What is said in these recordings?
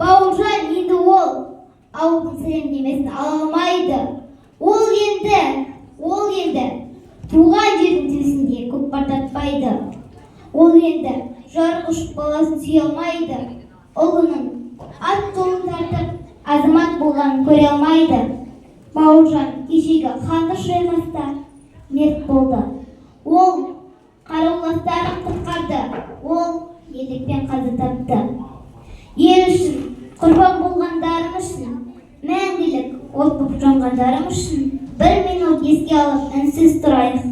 Бауыржан енді ол ауылдың сәлемдемесін ала алмайды. Ол енді туған жердің төсінде көп бартатпайды. Ол енді жарық ұшып баласын сүйе алмайды. Ұлының ат жолын тартып азамат болғанын көре алмайды. Бауыржан кешегі ханды шаймаста мерт болды. Ол қарауластарын құтқарды. Ол ерлікпен қаза тапты. Ел үшін құрбан болғандарым үшін, мәңгілік от болып жанғандарым үшін бір минут еске алып үнсіз тұрайық.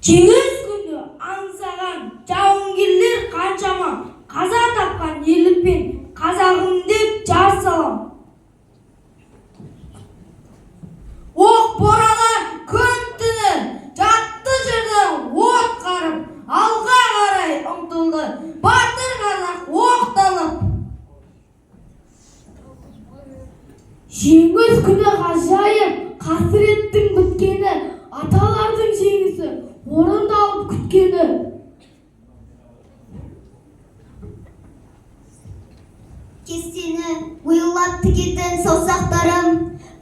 Жеңіс күні аңсаған жауынгерлер қаншама, қаза тапқан ерлікпен қазағым деп жар салам. Оқ бораған күн түні жатты жерден от қарып, алға қарай ұмтылды батыр қазақ оқталып. Жеңіс күні ғажайып, қасіреттің біткені, аталардың жеңісі орындалып күткені. Кестені ойылап тігетін саусақтарым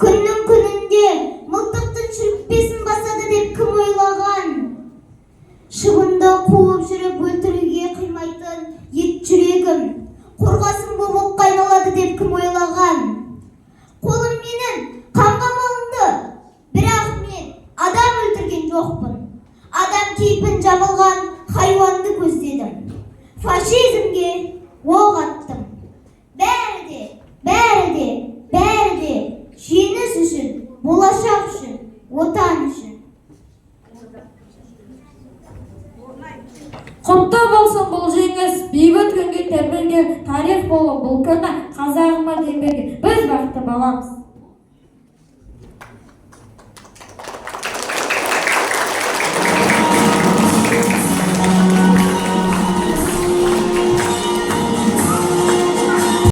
күннің күнінде мылтықтың шүріппесін басады деп кім ойлаған? Шыбынды қуып жүріп өлтіруге қимайтын ет жүрегім қорғасын боп оққа айналады деп кім ойлаған? Қолым менің қанға малынды, бірақ мен адам өлтірген жоқпын. Адам кейпін жабылған хайуанды көздедім. Фашизмге оқ аттым. Бәрі де жеңіс үшін, болашақ үшін, отан үшін. Құтты болсын бұл жеңіс, бейбіт күнге тәбірге тарих болу бұл күні қазағыма демберге біз бақытты баламыз.